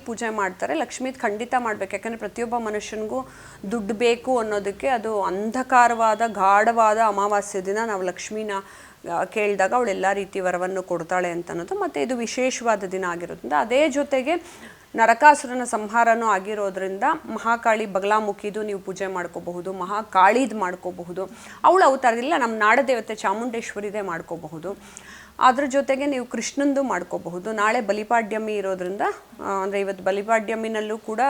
ಪೂಜೆ ಮಾಡ್ತಾರೆ. ಲಕ್ಷ್ಮೀದ್ ಖಂಡಿತ ಮಾಡ್ಬೇಕು, ಯಾಕಂದರೆ ಪ್ರತಿಯೊಬ್ಬ ಮನುಷ್ಯನಿಗೂ ದುಡ್ಡು ಬೇಕು ಅನ್ನೋದಕ್ಕೆ ಅದು ಅಂಧಕಾರವಾದ ಗಾಢವಾದ ಅಮಾವಾಸ್ಯೆ ದಿನ ನಾವು ಲಕ್ಷ್ಮೀನ ಕೇಳಿದಾಗ ಅವಳು ಎಲ್ಲ ರೀತಿ ವರವನ್ನು ಕೊಡ್ತಾಳೆ ಅಂತ ಅನ್ನೋದು. ಮತ್ತು ಇದು ವಿಶೇಷವಾದ ದಿನ ಆಗಿರೋದ್ರಿಂದ, ಅದೇ ಜೊತೆಗೆ ನರಕಾಸುರನ ಸಂಹಾರನೂ ಆಗಿರೋದ್ರಿಂದ ಮಹಾಕಾಳಿ ಬಗಲಾಮುಖಿದು ನೀವು ಪೂಜೆ ಮಾಡ್ಕೋಬಹುದು, ಮಹಾಕಾಳಿದು ಮಾಡ್ಕೋಬಹುದು. ಅವಳ ಅವತಾರದಿಲ್ಲ, ನಮ್ಮ ನಾಡದೇವತೆ ಚಾಮುಂಡೇಶ್ವರಿದೇ ಮಾಡ್ಕೋಬಹುದು. ಅದ್ರ ಜೊತೆಗೆ ನೀವು ಕೃಷ್ಣಂದು ಮಾಡ್ಕೋಬಹುದು. ನಾಳೆ ಬಲಿಪಾಡ್ಯಮಿ ಇರೋದ್ರಿಂದ, ಅಂದರೆ ಇವತ್ತು ಬಲಿಪಾಡ್ಯಮಿನಲ್ಲೂ ಕೂಡ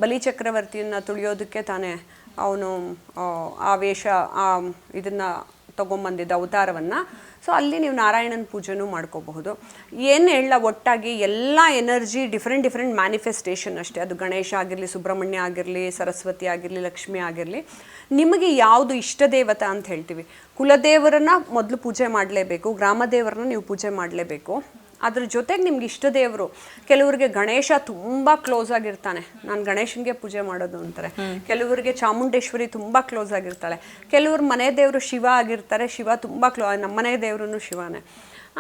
ಬಲಿ ಚಕ್ರವರ್ತಿಯನ್ನು ತುಳಿಯೋದಕ್ಕೆ ತಾನೇ ಅವನು ಆ ವೇಷ ಇದನ್ನು ತೊಗೊಂಬಂದಿದ್ದ ಅವತಾರವನ್ನು. ಸೊ ಅಲ್ಲಿ ನೀವು ನಾರಾಯಣನ ಪೂಜೆನೂ ಮಾಡ್ಕೋಬಹುದು. ಏನು ಹೇಳ, ಒಟ್ಟಾಗಿ ಎಲ್ಲ ಎನರ್ಜಿ ಡಿಫ್ರೆಂಟ್ ಮ್ಯಾನಿಫೆಸ್ಟೇಷನ್ ಅಷ್ಟೇ. ಅದು ಗಣೇಶ ಆಗಿರಲಿ, ಸುಬ್ರಹ್ಮಣ್ಯ ಆಗಿರಲಿ, ಸರಸ್ವತಿ ಆಗಿರಲಿ, ಲಕ್ಷ್ಮಿ ಆಗಿರಲಿ, ನಿಮಗೆ ಯಾವುದು ಇಷ್ಟ ದೇವತೆ ಅಂತ ಹೇಳ್ತೀವಿ. ಕುಲದೇವರನ್ನ ಮೊದಲು ಪೂಜೆ ಮಾಡಲೇಬೇಕು, ಗ್ರಾಮದೇವರನ್ನ ನೀವು ಪೂಜೆ ಮಾಡಲೇಬೇಕು. ಅದ್ರ ಜೊತೆಗೆ ನಿಮ್ಗೆ ಇಷ್ಟ ದೇವರು, ಕೆಲವರಿಗೆ ಗಣೇಶ ತುಂಬ ಕ್ಲೋಸ್ ಆಗಿರ್ತಾನೆ, ನಾನು ಗಣೇಶನಿಗೆ ಪೂಜೆ ಮಾಡೋದು ಅಂತಾರೆ. ಕೆಲವರಿಗೆ ಚಾಮುಂಡೇಶ್ವರಿ ತುಂಬ ಕ್ಲೋಸ್ ಆಗಿರ್ತಾಳೆ. ಕೆಲವ್ರ ಮನೆ ದೇವರು ಶಿವ ಆಗಿರ್ತಾರೆ, ಶಿವ ತುಂಬ ನಮ್ಮ ಮನೆ ದೇವ್ರೂ ಶಿವನೇ.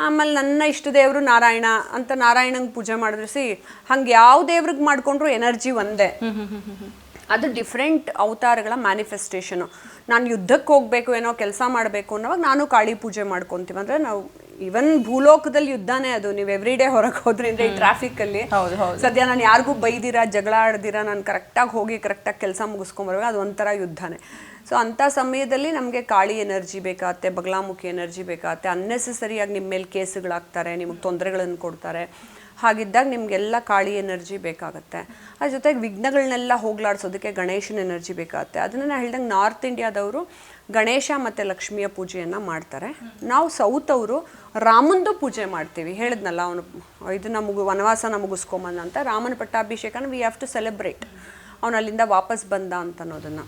ಆಮೇಲೆ ನನ್ನ ಇಷ್ಟ ದೇವರು ನಾರಾಯಣ ಅಂತ ನಾರಾಯಣಂಗೆ ಪೂಜೆ ಮಾಡಿದ್ರೆ ಹಂಗೆ ಯಾವ ದೇವ್ರಿಗೆ ಮಾಡ್ಕೊಂಡ್ರು ಎನರ್ಜಿ ಒಂದೇ. ಅದು ಡಿಫ್ರೆಂಟ್ ಅವತಾರಗಳ ಮ್ಯಾನಿಫೆಸ್ಟೇಷನು. ನಾನು ಯುದ್ಧಕ್ಕೆ ಹೋಗಬೇಕು, ಏನೋ ಕೆಲಸ ಮಾಡಬೇಕು ಅನ್ನೋವಾಗ ನಾನು ಕಾಳಿ ಪೂಜೆ ಮಾಡ್ಕೊತೀವಿ. ಅಂದರೆ ನಾವು ಇವನ್ ಭೂಲೋಕದಲ್ಲಿ ಯುದ್ಧನೇ ಅದು. ನೀವು ಎವ್ರಿ ಡೇ ಹೊರಗೆ ಹೋದ್ರಿಂದ ಈ ಟ್ರಾಫಿಕಲ್ಲಿ ಸದ್ಯ ನಾನು ಯಾರಿಗೂ ಬೈದಿರಾ, ಜಗಳ ಆಡ್ದಿರಾ, ನಾನು ಕರೆಕ್ಟಾಗಿ ಹೋಗಿ ಕರೆಕ್ಟಾಗಿ ಕೆಲಸ ಮುಗಿಸ್ಕೊಂಬರ್ಬೇಕು, ಅದು ಒಂಥರ ಯುದ್ಧನೇ. ಸೊ ಅಂಥ ಸಮಯದಲ್ಲಿ ನಮಗೆ ಕಾಳಿ ಎನರ್ಜಿ ಬೇಕಾಗತ್ತೆ, ಬಗಲಾಮುಖಿ ಎನರ್ಜಿ ಬೇಕಾಗತ್ತೆ. ಅನ್ನೆಸೆಸರಿಯಾಗಿ ನಿಮ್ಮ ಮೇಲೆ ಕೇಸುಗಳಾಗ್ತಾರೆ, ನಿಮಗೆ ತೊಂದರೆಗಳನ್ನು ಕೊಡ್ತಾರೆ. ಹಾಗಿದ್ದಾಗ ನಿಮಗೆಲ್ಲ ಕಾಳಿ ಎನರ್ಜಿ ಬೇಕಾಗತ್ತೆ. ಅದ್ರ ಜೊತೆಗೆ ವಿಘ್ನಗಳನ್ನೆಲ್ಲ ಹೋಗ್ಲಾಡ್ಸೋದಕ್ಕೆ ಗಣೇಶನ ಎನರ್ಜಿ ಬೇಕಾಗತ್ತೆ. ಅದನ್ನು ನಾನು ಹೇಳ್ದಂಗೆ ನಾರ್ತ್ ಇಂಡಿಯಾದವರು ಗಣೇಶ ಮತ್ತು ಲಕ್ಷ್ಮಿಯ ಪೂಜೆಯನ್ನು ಮಾಡ್ತಾರೆ. ನಾವು ಸೌತ್ ಅವರು ರಾಮಂದು ಪೂಜೆ ಮಾಡ್ತೀವಿ. ಹೇಳಿದ್ನಲ್ಲ, ಅವನು ಇದನ್ನು ವನವಾಸನ ಮುಗಿಸ್ಕೊಂಬಂದ ಅಂತ, ರಾಮನ ಪಟ್ಟಾಭಿಷೇಕನ ವಿ ಹ್ಯಾವ್ ಟು ಸೆಲೆಬ್ರೇಟ್, ಅವನು ಅಲ್ಲಿಂದ ವಾಪಸ್ ಬಂದ ಅಂತ ಅನ್ನೋದನ್ನು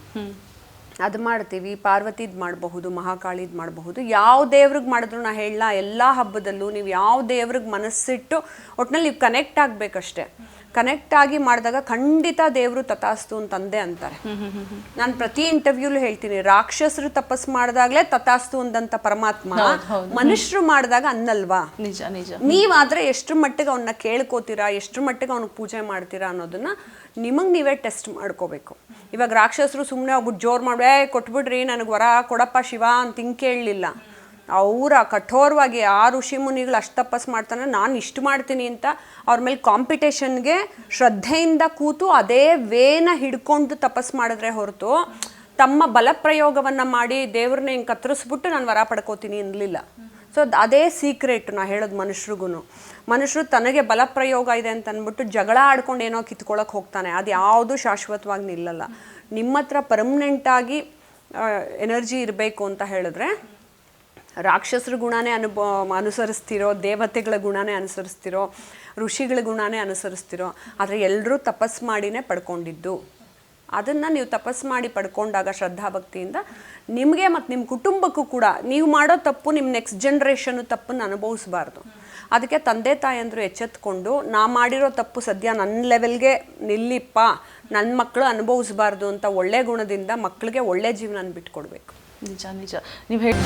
ಅದು ಮಾಡ್ತೀವಿ. ಪಾರ್ವತಿದು ಮಾಡಬಹುದು, ಮಹಾಕಾಳಿದು ಮಾಡಬಹುದು. ಯಾವ ದೇವ್ರಿಗೆ ಮಾಡಿದ್ರು ನಾ ಹೇಳಲ್ಲ, ಎಲ್ಲ ಹಬ್ಬದಲ್ಲೂ ನೀವು ಯಾವ ದೇವ್ರಿಗೆ ಮನಸ್ಸಿಟ್ಟು ಒಟ್ಟಿನಲ್ಲಿ ನೀವು ಕನೆಕ್ಟ್ ಆಗಬೇಕಷ್ಟೆ. ಕನೆಕ್ಟ್ ಆಗಿ ಮಾಡಿದಾಗ ಖಂಡಿತ ದೇವರು ತಥಾಸ್ತು ಅಂತಂದೆ ಅಂತಾರೆ. ನಾನು ಪ್ರತಿ ಇಂಟರ್ವ್ಯೂಲು ಹೇಳ್ತೀನಿ, ರಾಕ್ಷಸರು ತಪಸ್ ಮಾಡಿದಾಗಲೇ ತಥಾಸ್ತು ಅಂದಂತ ಪರಮಾತ್ಮ ಮನುಷ್ಯರು ಮಾಡಿದಾಗ ಅನ್ನಲ್ವಾ? ನಿಜ ನಿಜ. ನೀವಾದ್ರೆ ಎಷ್ಟು ಮಟ್ಟಿಗೆ ಅವನ್ನ ಕೇಳ್ಕೋತೀರಾ, ಎಷ್ಟು ಮಟ್ಟಿಗೆ ಅವ್ನಿಗೆ ಪೂಜೆ ಮಾಡ್ತೀರಾ ಅನ್ನೋದನ್ನ ನಿಮಗೆ ನೀವೇ ಟೆಸ್ಟ್ ಮಾಡ್ಕೋಬೇಕು. ಇವಾಗ ರಾಕ್ಷಸರು ಸುಮ್ಮನೆ ಹೋಗ್ಬಿಟ್ಟು ಜೋರು ಮಾಡಿ ಕೊಟ್ಬಿಡ್ರಿ ನನಗೆ ವರ ಕೊಡಪ್ಪ ಶಿವ ಅಂತ ಹಿಂಗೆ ಕೇಳಲಿಲ್ಲ. ಅವರ ಕಠೋರವಾಗಿ ಆ ಋಷಿ ಮುನಿಗಳು ಅಷ್ಟು ತಪಸ್ ಮಾಡ್ತಾನೆ, ನಾನು ಇಷ್ಟು ಮಾಡ್ತೀನಿ ಅಂತ ಅವ್ರ ಮೇಲೆ ಕಾಂಪಿಟೇಷನ್ಗೆ ಶ್ರದ್ಧೆಯಿಂದ ಕೂತು ಅದೇ ವೇನ ಹಿಡ್ಕೊಂಡು ತಪಸ್ ಮಾಡಿದ್ರೆ ಹೊರತು ತಮ್ಮ ಬಲಪ್ರಯೋಗವನ್ನು ಮಾಡಿ ದೇವ್ರನ್ನ ಹಿಂಗೆ ಕತ್ತರಿಸ್ಬಿಟ್ಟು ನಾನು ವರ ಪಡ್ಕೋತೀನಿ ಅನ್ನಲಿಲ್ಲ. ಸೊ ಅದೇ ಸೀಕ್ರೆಟ್ ನಾ ಹೇಳೋದು ಮನುಷ್ಯರಿಗೂ. ಮನುಷ್ಯರು ತನಗೆ ಬಲಪ್ರಯೋಗ ಇದೆ ಅಂತ ಅಂದ್ಬಿಟ್ಟು ಜಗಳ ಆಡ್ಕೊಂಡು ಏನೋ ಕಿತ್ಕೊಳ್ಳೋಕೆ ಹೋಗ್ತಾನೆ, ಅದು ಯಾವುದು ಶಾಶ್ವತವಾಗಿ ನಿಲ್ಲಲ್ಲ. ನಿಮ್ಮ ಹತ್ರ ಪರ್ಮನೆಂಟಾಗಿ ಎನರ್ಜಿ ಇರಬೇಕು ಅಂತ ಹೇಳಿದ್ರೆ ರಾಕ್ಷಸರ ಗುಣನೇ ಅನುಸರಿಸ್ತಿರೋ, ದೇವತೆಗಳ ಗುಣನೇ ಅನುಸರಿಸ್ತಿರೋ, ಋಷಿಗಳ ಗುಣನೇ ಅನುಸರಿಸ್ತಿರೋ. ಆದರೆ ಎಲ್ಲರೂ ತಪಸ್ ಮಾಡಿನೇ ಪಡ್ಕೊಂಡಿದ್ದು. ಅದನ್ನು ನೀವು ತಪಸ್ ಮಾಡಿ ಪಡ್ಕೊಂಡಾಗ ಶ್ರದ್ಧಾಭಕ್ತಿಯಿಂದ ನಿಮಗೆ ಮತ್ತು ನಿಮ್ಮ ಕುಟುಂಬಕ್ಕೂ ಕೂಡ ನೀವು ಮಾಡೋ ತಪ್ಪು ನಿಮ್ಮ ನೆಕ್ಸ್ಟ್ ಜನ್ರೇಷನ್ನು ತಪ್ಪನ್ನು ಅನುಭವಿಸಬಾರ್ದು. ಅದಕ್ಕೆ ತಂದೆ ತಾಯಂದರು ಎಚ್ಚೆತ್ಕೊಂಡು ನಾ ಮಾಡಿರೋ ತಪ್ಪು ಸದ್ಯ ನನ್ನ ಲೆವೆಲ್ಗೆ ನಿಲ್ಲಿಪ್ಪ, ನನ್ನ ಮಕ್ಕಳು ಅನುಭವಿಸಬಾರ್ದು ಅಂತ ಒಳ್ಳೆ ಗುಣದಿಂದ ಮಕ್ಕಳಿಗೆ ಒಳ್ಳೆ ಜೀವನ ಬಿಟ್ಕೊಡ್ಬೇಕು. ನಿಜ ನಿಜ. ನೀವು ಹೇಳಿ